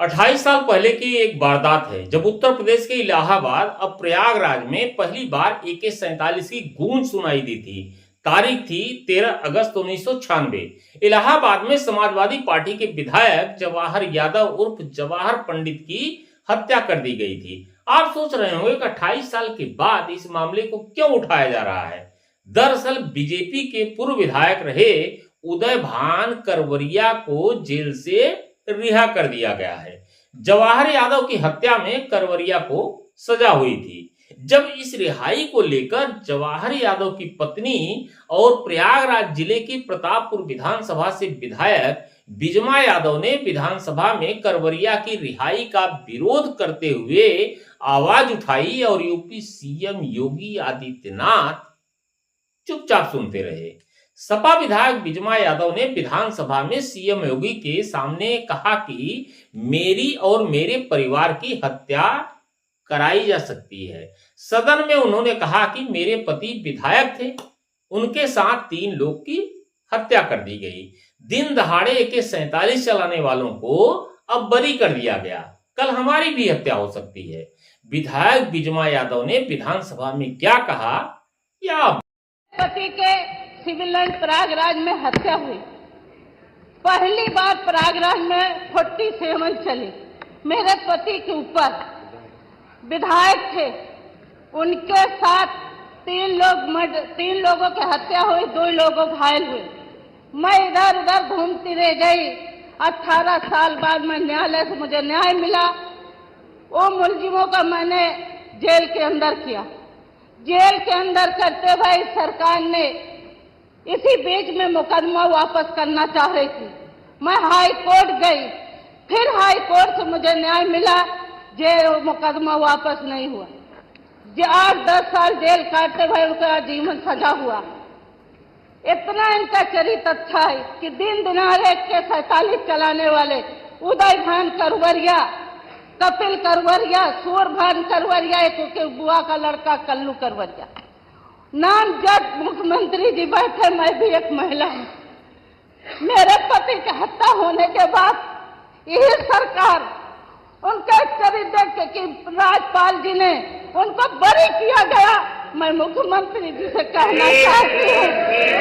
28 साल पहले की एक वारदात है जब उत्तर प्रदेश के इलाहाबाद अब प्रयागराज में पहली बार AK-47 की गूंज सुनाई दी थी। तारीख थी 13 अगस्त 1996। इलाहाबाद में समाजवादी पार्टी के विधायक जवाहर यादव उर्फ जवाहर पंडित की हत्या कर दी गई थी। आप सोच रहे होंगे कि 28 साल के बाद इस मामले को क्यों उठाया जा रहा है। दरअसल बीजेपी के पूर्व विधायक रहे उदय भान करवरिया को जेल से रिहा कर दिया गया है। जवाहर यादव की हत्या में करवरिया को सजा हुई थी। जब इस रिहाई को लेकर जवाहर यादव की पत्नी और प्रयागराज जिले की प्रतापपुर विधानसभा से विधायक बिजमा यादव ने विधानसभा में करवरिया की रिहाई का विरोध करते हुए आवाज उठाई और यूपी सीएम योगी आदित्यनाथ चुपचाप सुनते रहे। सपा विधायक बिजमा यादव ने विधानसभा में सीएम योगी के सामने कहा कि मेरी और मेरे परिवार की हत्या कराई जा सकती है। सदन में उन्होंने कहा कि मेरे पति विधायक थे, उनके साथ 3 लोग की हत्या कर दी गई। दिन दहाड़े AK-47 चलाने वालों को अब बरी कर दिया गया, कल हमारी भी हत्या हो सकती है। विधायक बिजमा यादव ने विधानसभा में क्या कहा, या पति के सिविल लाइन प्रयागराज में हत्या हुई। पहली बार प्रयागराज में 47 चली। मेरे पति के ऊपर विधायक थे, उनके साथ 3 लोगों की हत्या हुई, 2 लोग घायल हुए। मैं इधर उधर घूमती रह गई। 18 साल बाद मैं न्यायालय से मुझे न्याय मिला। वो मुलजिमों का मैंने जेल के अंदर किया। जेल के अंदर करते हुए सरकार ने इसी बीच में मुकदमा वापस करना चाह रही थी। मैं हाई कोर्ट गई, फिर हाई कोर्ट से मुझे न्याय मिला, जेल मुकदमा वापस नहीं हुआ। 8-10 साल जेल काटते हुए उनका जीवन सजा हुआ। इतना इनका चरित्र अच्छा है कि दिन दिनारे AK-47 चलाने वाले उदय भान करवरिया, कपिल करवरिया, सूरभान करवरिया, एक बुआ का लड़का कल्लू करवरिया, नाम जब मुख्यमंत्री जी बैठे, मैं भी एक महिला हूं। मेरे पति की हत्या होने के बाद यही सरकार उनके चरित्र देख के राज्यपाल जी ने उनको बरी किया गया। मैं मुख्यमंत्री जी से कहना चाहती हूँ,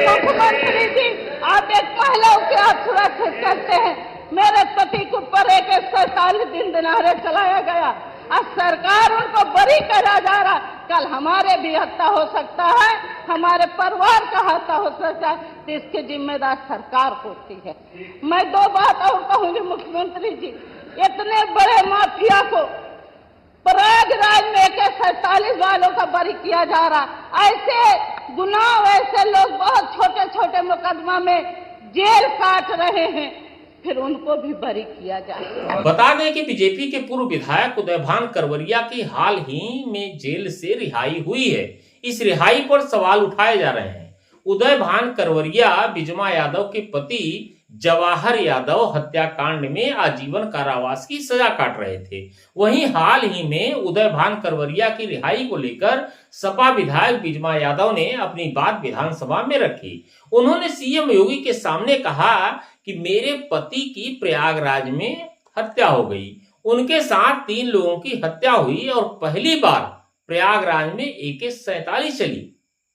मुख्यमंत्री जी आप एक महिलाओं के आप सुरक्षित करते हैं। मेरे पति के ऊपर AK-47 दिन दिनारे चलाया गया, आज सरकार उनको बरी करा जा रहा। कल हमारे भी हत्या हो सकता है, हमारे परिवार का हत्या हो सकता है, तो इसकी जिम्मेदार सरकार होती है। मैं 2 बात और कहूंगी मुख्यमंत्री जी, इतने बड़े माफिया को प्रयागराज में AK-47 वालों का बरी किया जा रहा। ऐसे गुनाह, ऐसे लोग बहुत छोटे छोटे मुकदमा में जेल काट रहे हैं, फिर उनको भी बरी किया जाए। बता दें कि बीजेपी के पूर्व विधायक उदय भान करवरिया की हाल ही में जेल से रिहाई हुई है। इस रिहाई पर सवाल उठाए जा रहे हैं। उदय भान करवरिया बिजमा यादव के पति जवाहर यादव हत्याकांड में आजीवन कारावास की सजा काट रहे थे। वहीं हाल ही में उदय भान करवरिया की रिहाई को लेकर सपा विधायक बिजमा यादव ने अपनी बात विधानसभा में रखी। उन्होंने सीएम योगी के सामने कहा कि मेरे पति की प्रयागराज में हत्या हो गई, उनके साथ 3 लोगों की हत्या हुई और पहली बार प्रयागराज में AK-47 चली।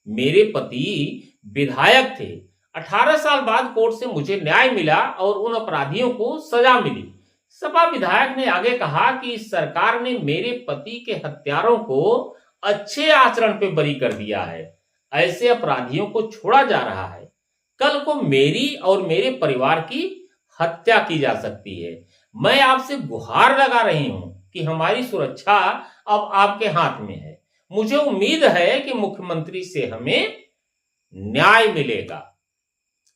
मेरे पति विधायक थे। 18 साल बाद कोर्ट से मुझे न्याय मिला और उन अपराधियों को सजा मिली। सपा विधायक ने आगे कहा कि इस सरकार ने मेरे पति के हत्यारों को अच्छे आचरण पे बरी कर दिया है, ऐसे अपराधियों को छोड़ा जा रहा है। कल को मेरी और मेरे परिवार की हत्या की जा सकती है। मैं आपसे गुहार लगा रही हूं कि हमारी सुरक्षा अब आपके हाथ में है। मुझे उम्मीद है कि मुख्यमंत्री से हमें न्याय मिलेगा।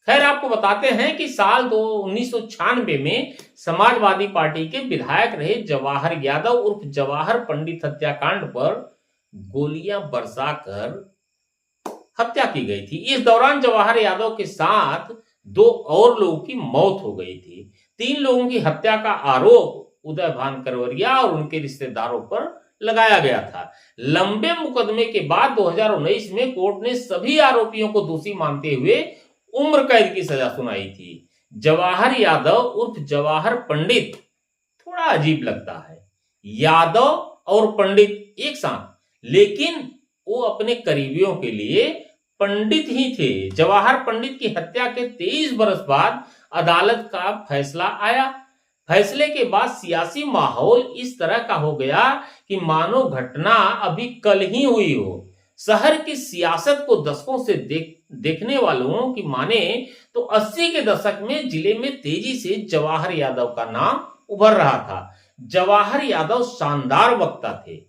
खैर, आपको बताते हैं कि साल 1996 में समाजवादी पार्टी के विधायक रहे जवाहर यादव उर्फ जवाहर पंडित हत्याकांड पर गोलियां बरसाकर हत्या की गई थी। इस दौरान जवाहर यादव के साथ 2 और लोगों की मौत हो गई थी। 3 लोगों की हत्या का आरोप उदय भान करवरिया और उनके रिश्तेदारों पर लगाया गया था। लंबे मुकदमे के बाद 2019 में कोर्ट ने सभी आरोपियों को दोषी मानते हुए उम्र कैद की सजा सुनाई थी। जवाहर यादव उर्फ जवाहर पंडित थोड़ा अजीब लगता है। यादव और पंडित एक साथ, लेकिन वो अपने करीबियों के लिए पंडित ही थे। जवाहर पंडित की हत्या के 23 बरस बाद अदालत का फैसला आया। फैसले के बाद सियासी माहौल इस तरह का हो गया कि मानो घटना अभी कल ही हुई हो। शहर की सियासत को दशकों से देखने वालों की माने तो 80 के दशक में जिले में तेजी से जवाहर यादव का नाम उभर रहा था। जवाहर यादव शानदार वक्ता थे।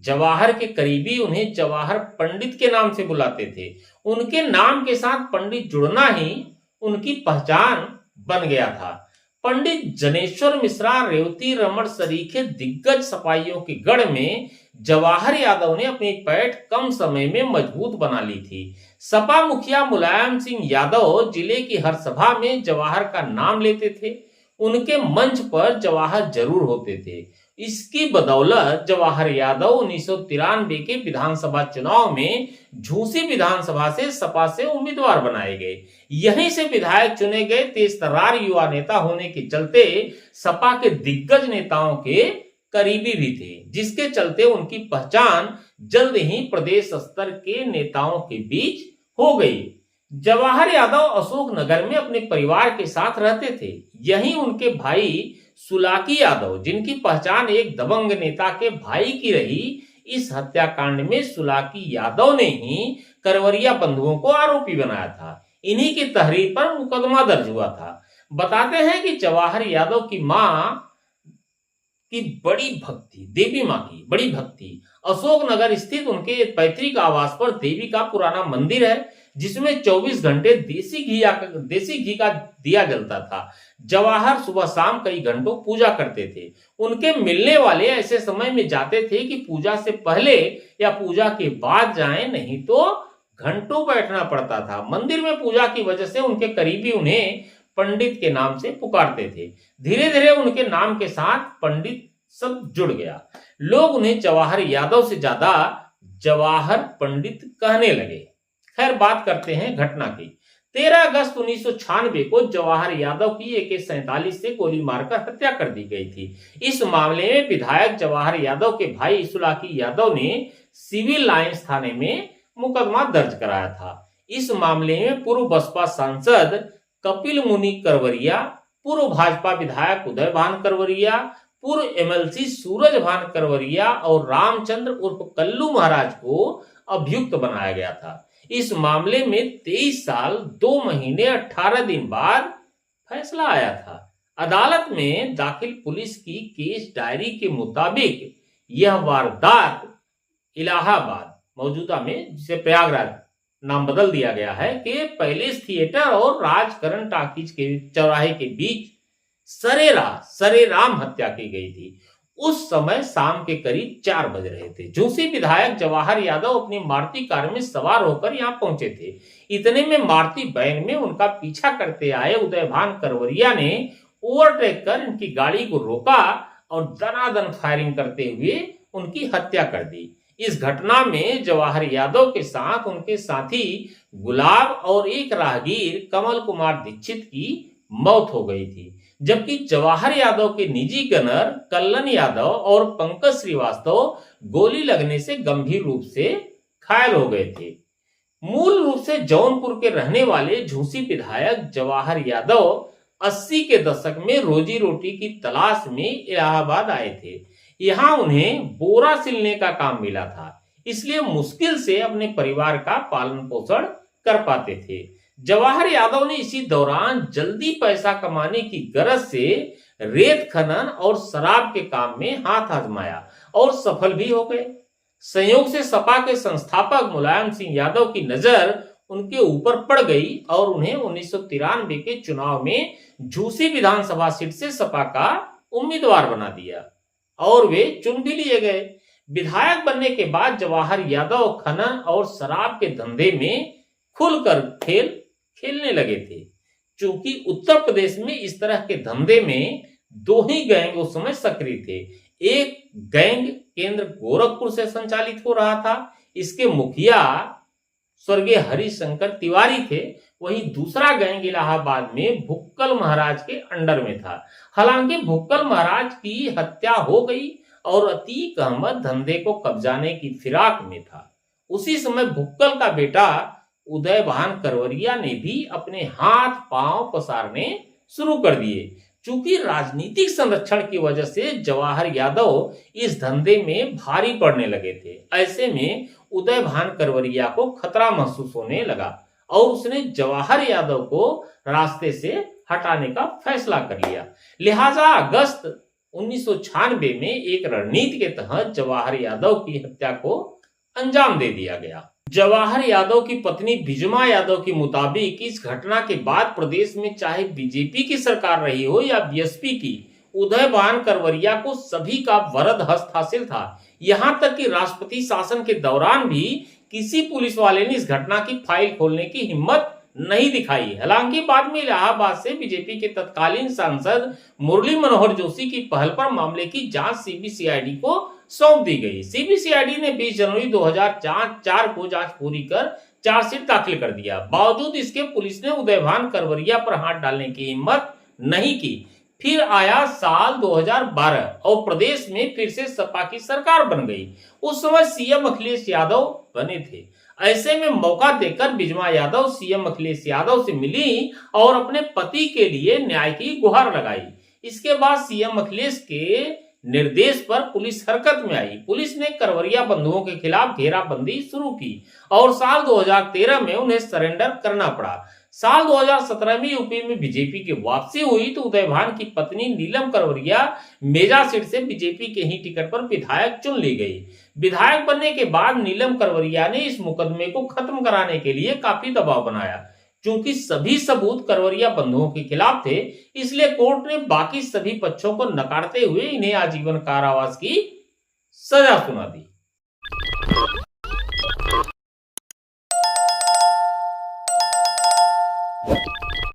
जवाहर के करीबी उन्हें जवाहर पंडित के नाम से बुलाते थे। उनके नाम के साथ पंडित जुड़ना ही उनकी पहचान बन गया था। पंडित जनेश्वर मिश्रा, रेवती रमण सरीखे दिग्गज सपाइयों के गढ़ में जवाहर यादव ने अपनी पैठ कम समय में मजबूत बना ली थी। सपा मुखिया मुलायम सिंह यादव जिले की हर सभा में जवाहर का नाम लेते थे। उनके मंच पर जवाहर जरूर होते थे। इसकी बदौलत जवाहर यादव 1993 के विधानसभा चुनाव में झूसी विधानसभा से सपा से उम्मीदवार बनाए गए। यहीं से विधायक चुने गए। तेज तर्रार युवा नेता होने के चलते सपा के दिग्गज नेताओं के करीबी भी थे, जिसके चलते उनकी पहचान जल्द ही प्रदेश स्तर के नेताओं के बीच हो गई। जवाहर यादव अशोकनगर में अपने परिवार के साथ रहते थे। यहीं उनके भाई सुलाकी यादव, जिनकी पहचान एक दबंग नेता के भाई की रही, इस हत्याकांड में सुलाकी यादव ने ही करवरिया बंधुओं को आरोपी बनाया था। इन्हीं की तहरीर पर मुकदमा दर्ज हुआ था। बताते हैं कि जवाहर यादव की मां की बड़ी भक्ति, देवी मां की बड़ी भक्ति। अशोकनगर स्थित उनके पैतृक आवास पर देवी का पुराना मंदिर है, जिसमें 24 घंटे देसी घी का दिया जलता था। जवाहर सुबह शाम कई घंटों पूजा करते थे। उनके मिलने वाले ऐसे समय में जाते थे कि पूजा से पहले या पूजा के बाद जाएं, नहीं तो घंटों बैठना पड़ता था। मंदिर में पूजा की वजह से उनके करीबी उन्हें पंडित के नाम से पुकारते थे। धीरे धीरे उनके नाम के साथ पंडित सब जुड़ गया। लोग उन्हें जवाहर यादव से ज्यादा जवाहर पंडित कहने लगे। खैर, बात करते हैं घटना की। 13 अगस्त 1996 को जवाहर यादव की AK-47 से गोली मारकर हत्या कर दी गई थी। इस मामले में विधायक जवाहर यादव के भाई सुलाकी यादव ने सिविल लाइंस थाने में मुकदमा दर्ज कराया था। इस मामले में पूर्व बसपा सांसद कपिल मुनि करवरिया, पूर्व भाजपा विधायक उदय भान करवरिया, पूर्व MLC सूरज भान करवरिया और रामचंद्र उर्फ कल्लू महाराज को अभियुक्त बनाया गया था। इस मामले में 23 साल 2 महीने 18 दिन बाद फैसला आया था। अदालत में दाखिल पुलिस की केस डायरी के मुताबिक यह वारदात इलाहाबाद, मौजूदा में जिसे प्रयागराज नाम बदल दिया गया है, के पैलेस थिएटर और राजकरण टाकीज के चौराहे के बीच सरेराम हत्या की गई थी। उस समय शाम के करीब 4 बज रहे थे। झूसी विधायक जवाहर यादव अपनी मारुति कार में सवार होकर यहां पहुंचे थे। इतने में मारुति वैन में उनका पीछा करते आए उदय भान करवरिया ने ओवरटेक कर इनकी गाड़ी को रोका और दनादन फायरिंग करते हुए उनकी हत्या कर दी। इस घटना में जवाहर यादव के साथ उनके साथी गुलाब और एक राहगीर कमल कुमार दीक्षित की मौत हो गई थी, जबकि जवाहर यादव के निजी गनर कल्लन यादव और पंकज श्रीवास्तव गोली लगने से गंभीर रूप से घायल हो गए थे। मूल रूप से जौनपुर के रहने वाले झूसी विधायक जवाहर यादव 80 के दशक में रोजी रोटी की तलाश में इलाहाबाद आए थे। यहाँ उन्हें बोरा सिलने का काम मिला था, इसलिए मुश्किल से अपने परिवार का पालन पोषण कर पाते थे। जवाहर यादव ने इसी दौरान जल्दी पैसा कमाने की गरज से रेत खनन और शराब के काम में हाथ आजमाया और सफल भी हो गए। संयोग से सपा के संस्थापक मुलायम सिंह यादव की नजर उनके ऊपर पड़ गई और उन्हें 1993 के चुनाव में झूसी विधानसभा सीट से सपा का उम्मीदवार बना दिया और वे चुन भी लिए गए। विधायक बनने के बाद जवाहर यादव खनन और शराब के धंधे में खुलकर खेलने लगे थे। चूंकि उत्तर प्रदेश में इस तरह के धंधे में 2 ही गैंग उस समय सक्रिय थे। एक गैंग केंद्र गोरखपुर से संचालित हो रहा था। इसके मुखिया स्वर्गीय हरिशंकर तिवारी थे। वहीं दूसरा गैंग इलाहाबाद में भुक्कल महाराज के अंडर में था। हालांकि भुक्कल महाराज की हत्या हो गई और अतीक अहमद धंधे को कब्जाने की फिराक में था। उसी समय भुक्कल का बेटा उदयभान करवरिया ने भी अपने हाथ पांव पसारने शुरू कर दिए। चूंकि राजनीतिक संरक्षण की वजह से जवाहर यादव इस धंधे में भारी पड़ने लगे थे। ऐसे में उदयभान करवरिया को खतरा महसूस होने लगा और उसने जवाहर यादव को रास्ते से हटाने का फैसला कर लिया। लिहाजा अगस्त 1996 में एक रणनीति के तहत जवाहर यादव की हत्या को अंजाम दे दिया गया। जवाहर यादव की पत्नी बिजमा यादव के मुताबिक इस घटना के बाद प्रदेश में चाहे बीजेपी की सरकार रही हो या बीएसपी की, उदयभान करवरिया को सभी का वरद हस्त हासिल था। यहां तक कि राष्ट्रपति शासन के दौरान भी किसी पुलिस वाले ने इस घटना की फाइल खोलने की हिम्मत नहीं दिखाई। हालांकि बाद में इलाहाबाद से बीजेपी के तत्कालीन सांसद मुरली मनोहर जोशी की पहल पर मामले की जांच सीबीसीआईडी को सौंप दी गई। सीबीसीआईडी ने 20 जनवरी 2004 को जांच पूरी कर चार्जशीट दाखिल कर दिया। बावजूद इसके पुलिस ने उदयभान करवरिया पर हाथ डालने की हिम्मत नहीं की। फिर आया साल 2012 और प्रदेश में फिर से सपा की सरकार बन गई। उस समय सीएम अखिलेश यादव बने थे। ऐसे में मौका देकर बिजमा यादव सीएम अखिलेश यादव से मिली और अपने पति के लिए न्याय की गुहार लगाई। इसके बाद सीएम अखिलेश के निर्देश पर पुलिस हरकत में आई। पुलिस ने करवरिया बंधुओं के खिलाफ घेराबंदी शुरू की और साल 2013 में उन्हें सरेंडर करना पड़ा। साल 2017 में यूपी में बीजेपी की वापसी हुई तो उदयभान की पत्नी नीलम करवरिया मेजा सीट से बीजेपी के ही टिकट पर विधायक चुन ली गई। विधायक बनने के बाद नीलम करवरिया ने इस मुकदमे को खत्म कराने के लिए काफी दबाव बनाया। चूंकि सभी सबूत करवरिया बंधुओं के खिलाफ थे, इसलिए कोर्ट ने बाकी सभी पक्षों को नकारते हुए इन्हें आजीवन कारावास की सजा सुना दी।